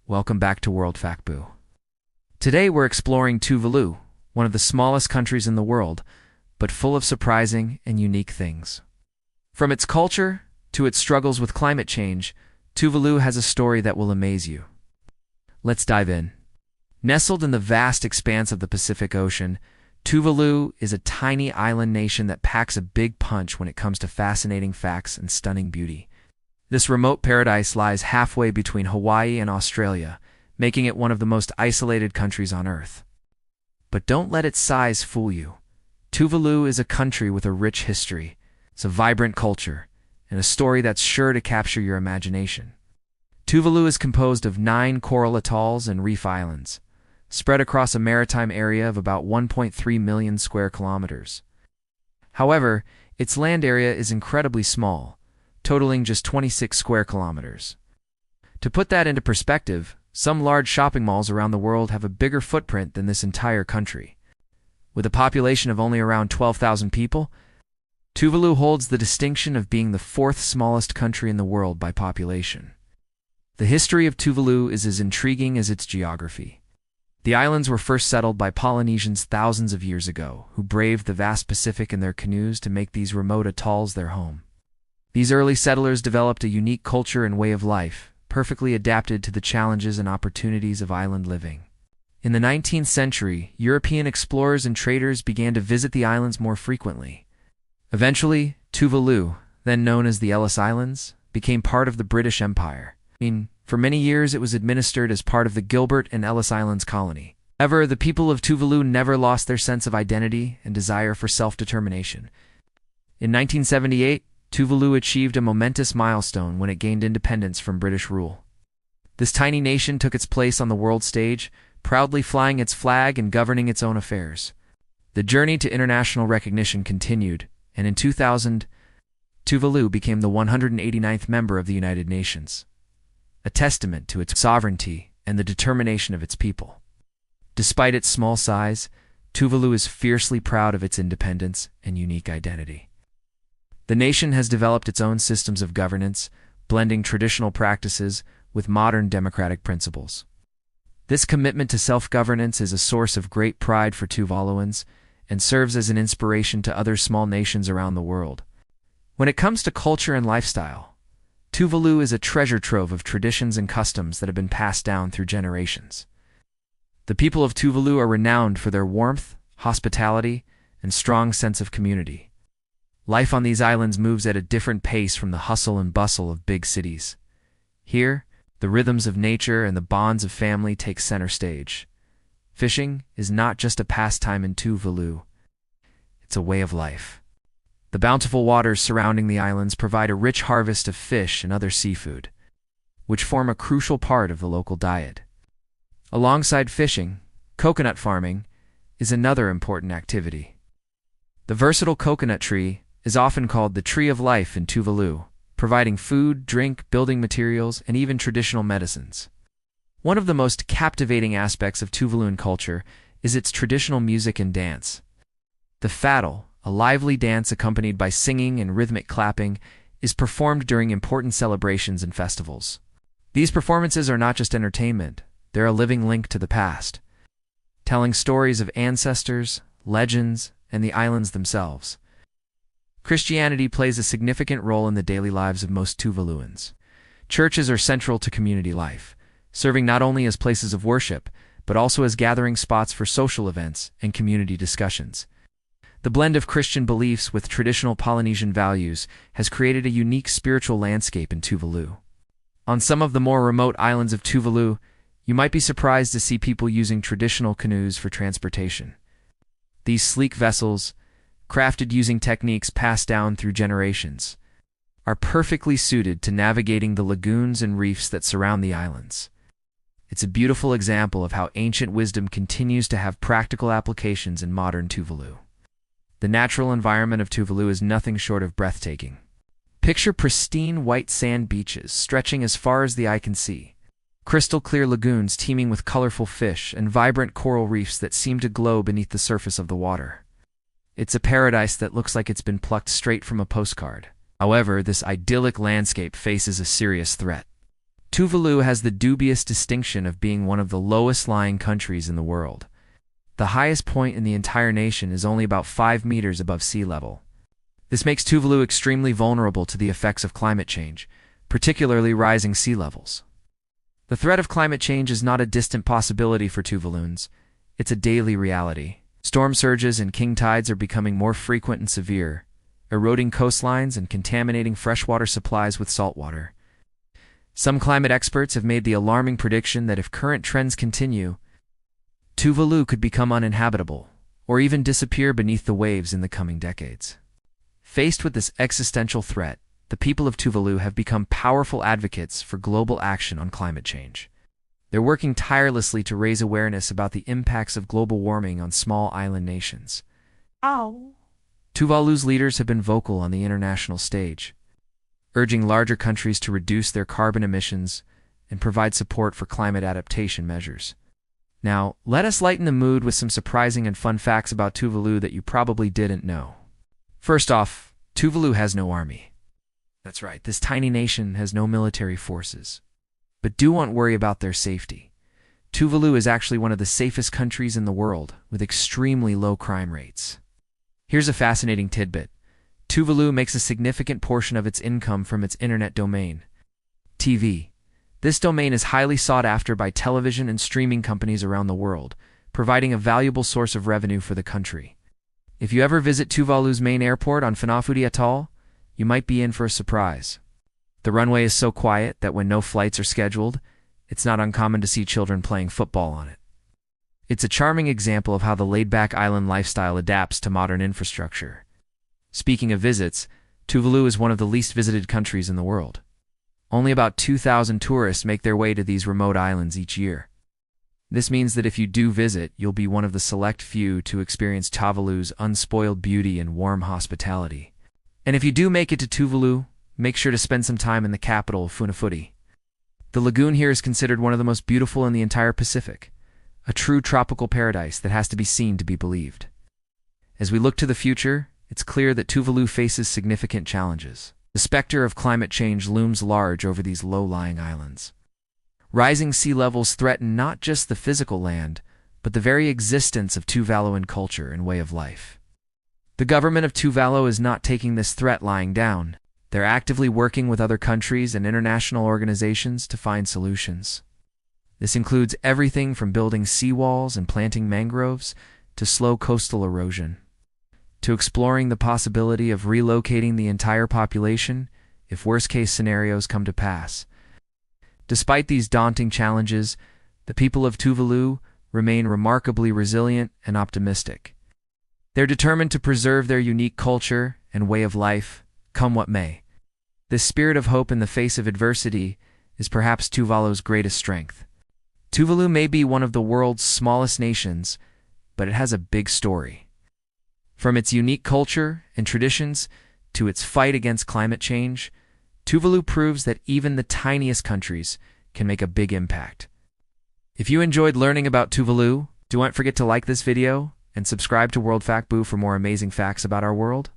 welcome back to World Factboox. Today we're exploring Tuvalu, one of the smallest countries in the world, but full of surprising and unique things. From its culture to its struggles with climate change, Tuvalu has a story that will amaze you. Let's dive in. Nestled in the vast expanse of the Pacific Ocean, Tuvalu is a tiny island nation that packs a big punch when it comes to fascinating facts and stunning beauty. This remote paradise lies halfway between Hawaii and Australia, making it one of the most isolated countries on Earth. But don't let its size fool you. Tuvalu is a country with a rich history, it's a vibrant culture, and a story that's sure to capture your imagination. Tuvalu is composed of 9 coral atolls and reef islands, spread across a maritime area of about 1.3 million square kilometers. However, its land area is incredibly small, totaling just 26 square kilometers. To put that into perspective, some large shopping malls around the world have a bigger footprint than this entire country. With a population of only around 12,000 people, Tuvalu holds the distinction of being the 4th smallest country in the world by population. The history of Tuvalu is as intriguing as its geography. The islands were first settled by Polynesians thousands of years ago, who braved the vast Pacific in their canoes to make these remote atolls their home. These early settlers developed a unique culture and way of life, perfectly adapted to the challenges and opportunities of island living. In the 19th century, European explorers and traders began to visit the islands more frequently. Eventually, Tuvalu, then known as the Ellis Islands, became part of the British Empire. For many years it was administered as part of the Gilbert and Ellis Islands colony. However, the people of Tuvalu never lost their sense of identity and desire for self-determination. In 1978, Tuvalu achieved a momentous milestone when it gained independence from British rule. This tiny nation took its place on the world stage, proudly flying its flag and governing its own affairs. The journey to international recognition continued, and in 2000, Tuvalu became the 189th member of the United Nations, a testament to its sovereignty and the determination of its people. Despite its small size, Tuvalu is fiercely proud of its independence and unique identity. The nation has developed its own systems of governance, blending traditional practices with modern democratic principles. This commitment to self-governance is a source of great pride for Tuvaluans and serves as an inspiration to other small nations around the world. When it comes to culture and lifestyle, Tuvalu is a treasure trove of traditions and customs that have been passed down through generations. The people of Tuvalu are renowned for their warmth, hospitality, and strong sense of community. Life on these islands moves at a different pace from the hustle and bustle of big cities. Here, the rhythms of nature and the bonds of family take center stage. Fishing is not just a pastime in Tuvalu, it's a way of life. The bountiful waters surrounding the islands provide a rich harvest of fish and other seafood, which form a crucial part of the local diet. Alongside fishing, coconut farming is another important activity. The versatile coconut tree is often called the tree of life in Tuvalu, providing food, drink, building materials, and even traditional medicines. One of the most captivating aspects of Tuvaluan culture is its traditional music and dance. The fadal, a lively dance accompanied by singing and rhythmic clapping, is performed during important celebrations and festivals. These performances are not just entertainment, they're a living link to the past, telling stories of ancestors, legends, and the islands themselves. Christianity plays a significant role in the daily lives of most Tuvaluans. Churches are central to community life, serving not only as places of worship, but also as gathering spots for social events and community discussions. The blend of Christian beliefs with traditional Polynesian values has created a unique spiritual landscape in Tuvalu. On some of the more remote islands of Tuvalu, you might be surprised to see people using traditional canoes for transportation. These sleek vessels, crafted using techniques passed down through generations, are perfectly suited to navigating the lagoons and reefs that surround the islands. It's a beautiful example of how ancient wisdom continues to have practical applications in modern Tuvalu. The natural environment of Tuvalu is nothing short of breathtaking. Picture pristine white sand beaches stretching as far as the eye can see, crystal-clear lagoons teeming with colorful fish, and vibrant coral reefs that seem to glow beneath the surface of the water. It's a paradise that looks like it's been plucked straight from a postcard. However, this idyllic landscape faces a serious threat. Tuvalu has the dubious distinction of being one of the lowest-lying countries in the world. The highest point in the entire nation is only about 5 meters above sea level. This makes Tuvalu extremely vulnerable to the effects of climate change, particularly rising sea levels. The threat of climate change is not a distant possibility for Tuvaluans. It's a daily reality. Storm surges and king tides are becoming more frequent and severe, eroding coastlines and contaminating freshwater supplies with saltwater. Some climate experts have made the alarming prediction that if current trends continue, Tuvalu could become uninhabitable, or even disappear beneath the waves in the coming decades. Faced with this existential threat, the people of Tuvalu have become powerful advocates for global action on climate change. They're working tirelessly to raise awareness about the impacts of global warming on small island nations. Tuvalu's leaders have been vocal on the international stage, urging larger countries to reduce their carbon emissions and provide support for climate adaptation measures. Now, let us lighten the mood with some surprising and fun facts about Tuvalu that you probably didn't know. First off, Tuvalu has no army. That's right, this tiny nation has no military forces. But do not worry about their safety. Tuvalu is actually one of the safest countries in the world, with extremely low crime rates. Here's a fascinating tidbit. Tuvalu makes a significant portion of its income from its internet domain, TV. This domain is highly sought after by television and streaming companies around the world, providing a valuable source of revenue for the country. If you ever visit Tuvalu's main airport on Funafuti Atoll, you might be in for a surprise. The runway is so quiet that when no flights are scheduled, it's not uncommon to see children playing football on it. It's a charming example of how the laid-back island lifestyle adapts to modern infrastructure. Speaking of visits, Tuvalu is one of the least visited countries in the world. Only about 2,000 tourists make their way to these remote islands each year. This means that if you do visit, you'll be one of the select few to experience Tuvalu's unspoiled beauty and warm hospitality. And if you do make it to Tuvalu, make sure to spend some time in the capital, Funafuti. The lagoon here is considered one of the most beautiful in the entire Pacific, a true tropical paradise that has to be seen to be believed. As we look to the future, it's clear that Tuvalu faces significant challenges. The specter of climate change looms large over these low-lying islands. Rising sea levels threaten not just the physical land, but the very existence of Tuvaluan culture and way of life. The government of Tuvalu is not taking this threat lying down. They're actively working with other countries and international organizations to find solutions. This includes everything from building seawalls and planting mangroves to slow coastal erosion, to exploring the possibility of relocating the entire population if worst-case scenarios come to pass. Despite these daunting challenges, the people of Tuvalu remain remarkably resilient and optimistic. They're determined to preserve their unique culture and way of life, come what may. This spirit of hope in the face of adversity is perhaps Tuvalu's greatest strength. Tuvalu may be one of the world's smallest nations, but it has a big story. From its unique culture and traditions to its fight against climate change, Tuvalu proves that even the tiniest countries can make a big impact. If you enjoyed learning about Tuvalu, don't forget to like this video and subscribe to World Factboox for more amazing facts about our world.